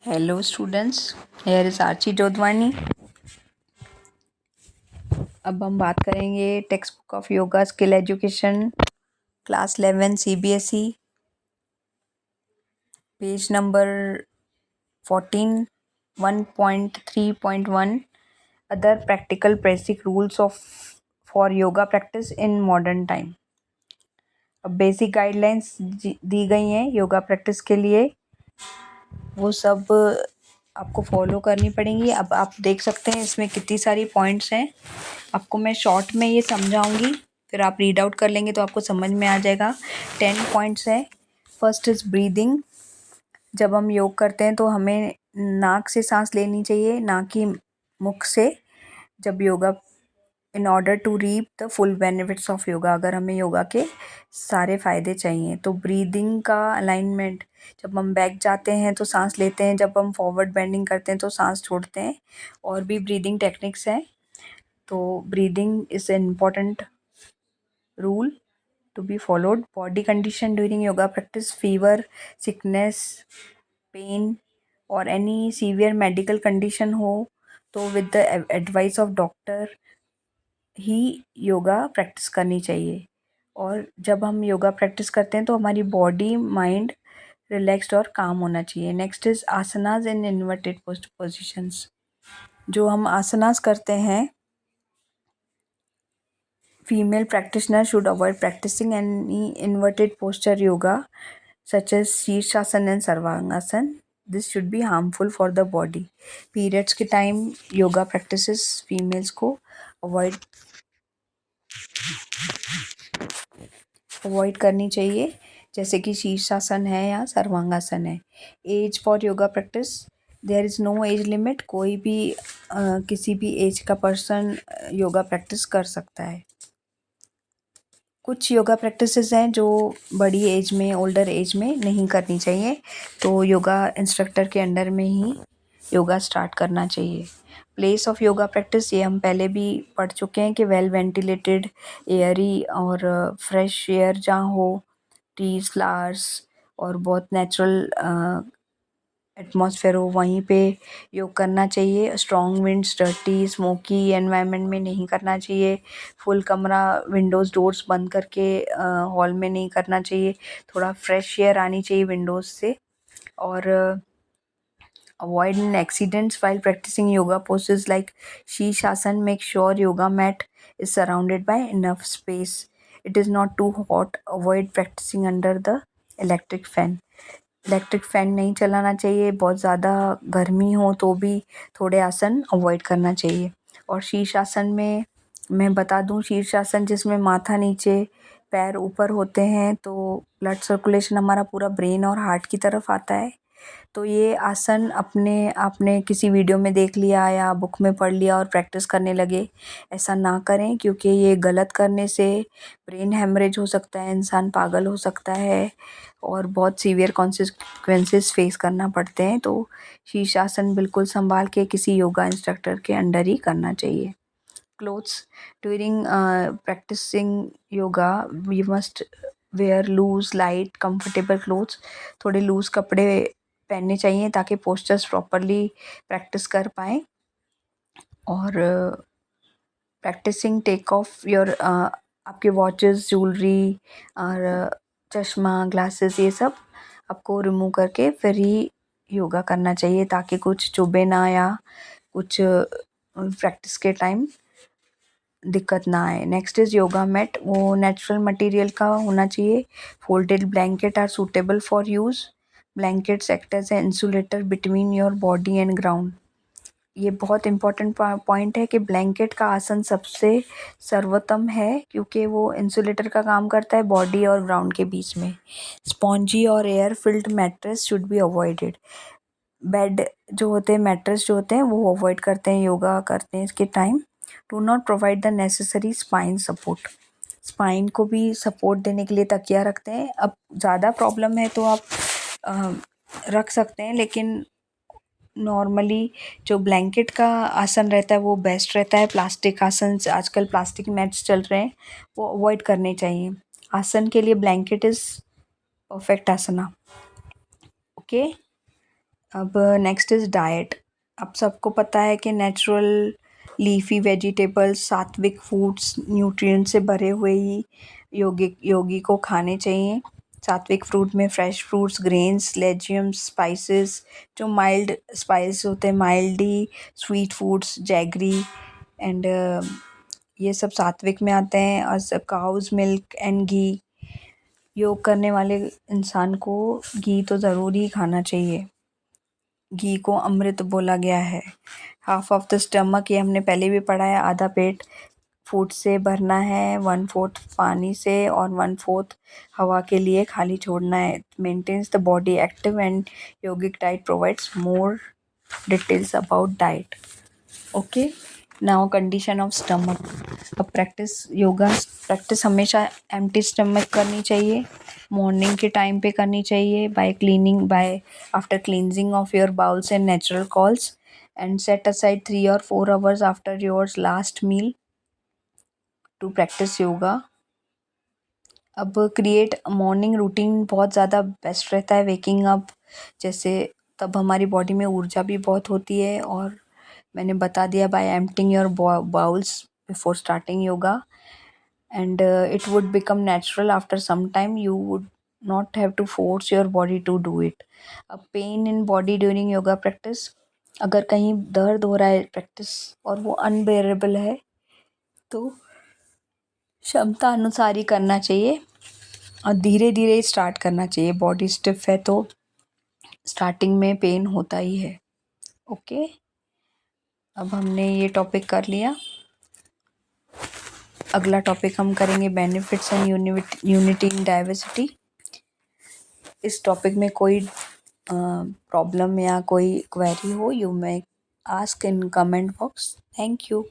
Hello students, here is Archi Jodhwani. अब हम बात करेंगे text book of yoga skill education class 11 CBSE page number 14 1.3.1 other practical basic rules of for yoga practice in modern time. अब basic guidelines दी गई हैं yoga practice के लिए, वो सब आपको फॉलो करनी पड़ेंगी। अब आप देख सकते हैं इसमें कितनी सारी पॉइंट्स हैं। आपको मैं शॉर्ट में ये समझाऊंगी, फिर आप रीड आउट कर लेंगे तो आपको समझ में आ जाएगा। 10 पॉइंट्स है। First is breathing. जब हम योग करते हैं तो हमें नाक से सांस लेनी चाहिए, ना कि मुख से। जब yoga in order to reap the full benefits of yoga, अगर हमें योगा के सारे फ़ायदे चाहिए तो ब्रीदिंग का अलाइनमेंट, जब हम बैक जाते हैं तो सांस लेते हैं, जब हम फॉरवर्ड बेंडिंग करते हैं तो सांस छोड़ते हैं। और भी ब्रीदिंग टेक्निक्स हैं, तो breathing is an important rule to be followed. Body condition during yoga practice: fever, sickness, pain or any severe medical condition हो तो with the advice of doctor he yoga practice करनी चाहिए। और जब हम योगा प्रैक्टिस करते हैं तो हमारी बॉडी माइंड रिलैक्स्ड और काम होना चाहिए। Next is asanas in inverted positions. जो हम आसनास करते हैं, female practitioner should avoid practicing any inverted posture yoga such as shirshasana and sarvangasana. This should be harmful for the body. Periods के टाइम योगा प्रैक्टिसेस फीमेल्स को अवॉइड करनी चाहिए, जैसे कि शीर्षासन है या सर्वांगासन है। Age for yoga practice: there is no age limit. कोई भी किसी भी एज का पर्सन योगा प्रैक्टिस कर सकता है। कुछ योगा प्रैक्टिसेस हैं जो बड़ी एज में, ओल्डर एज में नहीं करनी चाहिए, तो योगा इंस्ट्रक्टर के अंडर में ही योगा स्टार्ट करना चाहिए। प्लेस ऑफ योगा प्रैक्टिस, ये हम पहले भी पढ़ चुके हैं कि वेल वेंटिलेटेड, एयरी और फ्रेश एयर जहाँ हो, ट्रीज, फ्लावर्स और बहुत नेचुरल एटमॉस्फेयर हो, वहीं पे योग करना चाहिए। Strong winds, dirty, smoky environment में नहीं करना चाहिए। फुल कमरा, विंडोज़ डोर्स बंद करके हॉल में नहीं करना चाहिए। थोड़ा फ्रेश एयर आनी चाहिए विंडोज़ से। और avoid an accidents while practising yoga poses like shirshasana. Make sure yoga mat is surrounded by enough space. It is not too hot. Avoid practising under the electric fan. Electric fan नहीं चलाना चाहिए। बहुत ज़्यादा गर्मी हो तो भी थोड़े आसन अवॉइड करना चाहिए। और शीर्षासन में मैं बता दूं, शीर्षासन जिसमें माथा नीचे, पैर ऊपर होते हैं, तो ब्लड सर्कुलेशन हमारा पूरा ब्रेन और हार्ट की तरफ आता है। तो ये आसन अपने आपने किसी वीडियो में देख लिया या बुक में पढ़ लिया और प्रैक्टिस करने लगे, ऐसा ना करें, क्योंकि ये गलत करने से ब्रेन हेमरेज हो सकता है, इंसान पागल हो सकता है और बहुत सीवियर कॉन्सिक्वेंसेस फेस करना पड़ते हैं। तो शीर्षासन बिल्कुल संभाल के किसी योगा इंस्ट्रक्टर के अंडर ही करना चाहिए। Clothes during practising yoga, we must wear loose, light, comfortable clothes. थोड़े लूज़ कपड़े पहनने चाहिए ताकि पोस्चर्स प्रॉपरली प्रैक्टिस कर पाएँ। और प्रैक्टिसिंग टेक ऑफ योर आपके वॉचेस, ज्वेलरी और चश्मा, ग्लासेस, ये सब आपको रिमूव करके फिर ही योगा करना चाहिए, ताकि कुछ चुभे ना या कुछ प्रैक्टिस के टाइम दिक्कत ना आए। Next is yoga mat. वो नेचुरल मटेरियल का होना चाहिए। Folded blanket are suitable for use. Blankets act as a insulator between your body and ground. ये बहुत इम्पॉर्टेंट पॉइंट है कि ब्लैंकेट का आसन सबसे सर्वोत्तम है, क्योंकि वो इंसुलेटर का काम करता है बॉडी और ग्राउंड के बीच में। स्पॉन्जी और air filled mattress should be avoided. Bed जो होते हैं, मैट्रेस जो होते हैं, वो अवॉइड करते हैं योगा करते हैं इसके time. Do not provide the necessary spine support. Spine को भी सपोर्ट देने के लिए तकिया रखते हैं। अब ज़्यादा प्रॉब्लम है तो आप रख सकते हैं, लेकिन नॉर्मली जो ब्लैंकेट का आसन रहता है वो बेस्ट रहता है। प्लास्टिक आसन, आजकल प्लास्टिक मैट्स चल रहे हैं, वो अवॉइड करने चाहिए। आसन के लिए blanket is perfect asana. Okay, अब नेक्स्ट इज़ डाइट। अब सबको पता है कि natural leafy vegetables, sattvic foods, nutrient से भरे हुए ही योगी को खाने चाहिए। सात्विक फ्रूट में फ्रेश फ्रूट्स, ग्रेन्स, लेज्यूम्स, स्पाइसेस, जो माइल्ड स्पाइस होते हैं, mildly sweet foods, jaggery and ये सब सात्विक में आते हैं। और काउज मिल्क एंड घी, योग करने वाले इंसान को घी तो ज़रूर ही खाना चाहिए। घी को अमृत बोला गया है। हाफ ऑफ द स्टमक, ये हमने पहले भी पढ़ा है, आधा पेट फूड से भरना है, 1/4 पानी से और 1/4 हवा के लिए खाली छोड़ना है। Maintains the body active and yogic diet provides more details about diet. Okay, now condition of stomach. अब योगा प्रैक्टिस हमेशा एम्प्टी स्टमक करनी चाहिए। मॉर्निंग के टाइम पे करनी चाहिए by after cleansing of your bowels and natural calls and set aside 3 or 4 hours after your last meal to practice yoga. अब create morning routine बहुत ज़्यादा बेस्ट रहता है। वेकिंग अप जैसे, तब हमारी बॉडी में ऊर्जा भी बहुत होती है। और मैंने बता दिया, by emptying your bowels before starting yoga and it would become natural after some time. You would not have to force your body to do it. अब pain in body during yoga practice, अगर कहीं दर्द हो रहा है प्रैक्टिस और वो unbearable है तो क्षमता अनुसार ही करना चाहिए और धीरे धीरे स्टार्ट करना चाहिए। बॉडी स्टिफ है तो स्टार्टिंग में पेन होता ही है। ओके, अब हमने ये टॉपिक कर लिया। अगला टॉपिक हम करेंगे benefits and unity in diversity. इस टॉपिक में कोई प्रॉब्लम या कोई क्वेरी हो, you may ask in comment box. Thank you.